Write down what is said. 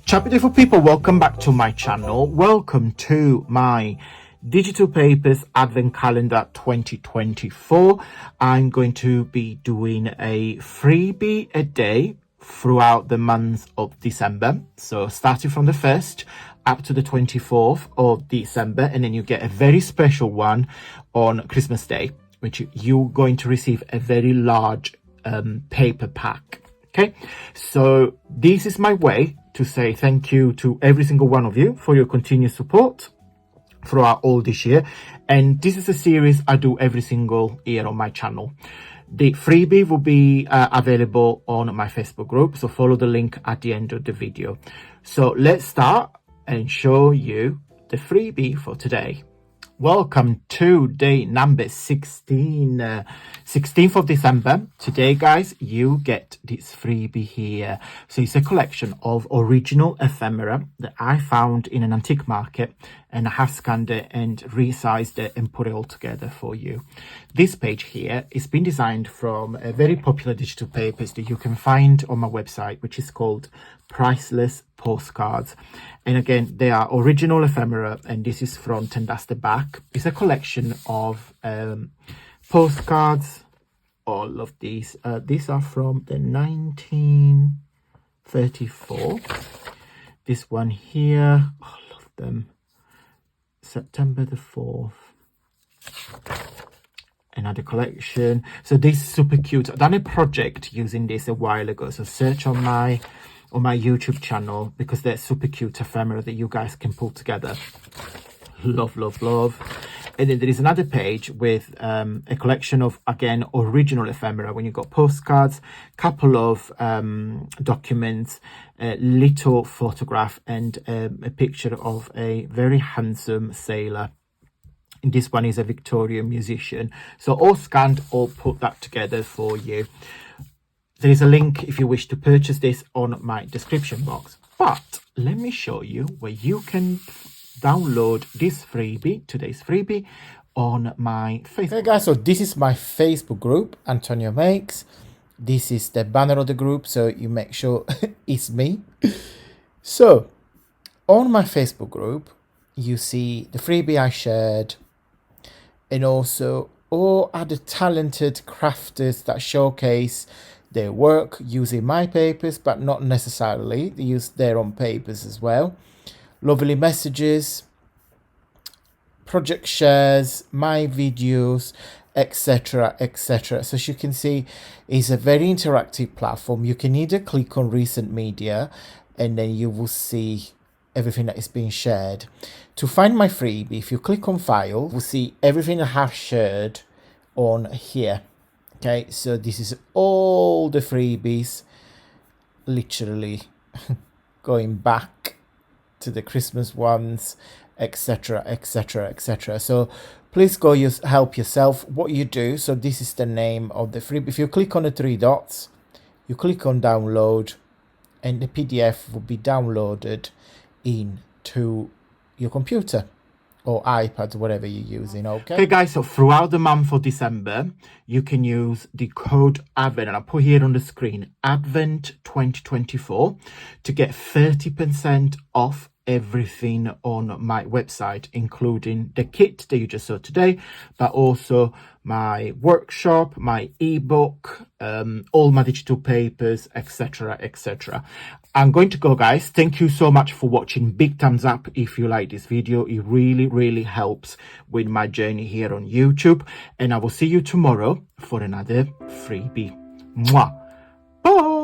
Chapter beautiful people, welcome back to my channel. Welcome to my digital papers advent calendar 2024. I'm going to be doing a freebie a day throughout the month of December, so starting from the 1st up to the 24th of December, and then you get a very special one on Christmas Day, which you're going to receive a very large paper pack. Okay, so this is my way to say thank you to every single one of you for your continued support throughout all this year. And this is a series I do every single year on my channel. The freebie will be available on my Facebook group, so follow the link at the end of the video. So let's start and show you the freebie for today. Welcome to day number 16, 16th of December. Today, guys, you get this freebie here. So it's a collection of original ephemera that I found in an antique market, and I have scanned it and resized it and put it all together for you. This page here is been designed from a very popular digital papers that you can find on my website, which is called Priceless Postcards. And again, they are original ephemera, and this is front and that's the back. It's a collection of postcards. All of these are from the 1934. This one here, all of them, September the 4th. Another collection. So this is super cute. I've done a project using this a while ago, so search on my YouTube channel, because they're super cute ephemera that you guys can pull together. Love, love, love. And then there is another page with a collection of, again, original ephemera. When you've got postcards, couple of documents, a little photograph, and a picture of a very handsome sailor. And this one is a Victorian musician. So all scanned, all put that together for you. There is a link if you wish to purchase this on my description box. But let me show you where you can download this freebie, today's freebie, on my Facebook. Hey guys, so this is my Facebook group, AntonioMakes. This is the banner of the group, so you make sure it's me. So on my Facebook group, you see the freebie I shared, and also all other talented crafters that showcase their work using my papers, but not necessarily. They use their own papers as well. Lovely messages, project shares, my videos, etc, etc. So as you can see, it's a very interactive platform. You can either click on recent media, and then you will see everything that is being shared. To find my freebie, if you click on file, you'll see everything I have shared on here. Okay, so this is all the freebies, literally going back to the Christmas ones, etc, etc, etc. So please go help yourself. What you do, so this is the name of the freebie. If you click on the three dots, you click on download, and the PDF will be downloaded into your computer or iPad, whatever you're using. Okay guys, so throughout the month of December, you can use the code ADVENT, and I'll put here on the screen, ADVENT 2024, to get 30% off everything on my website, including the kit that you just saw today, but also my workshop, my ebook, all my digital papers, etc, etc. I'm going to go, guys. Thank you so much for watching. Big thumbs up if you like this video. It really helps with my journey here on YouTube, and I will see you tomorrow for another freebie. Mwah. Bye.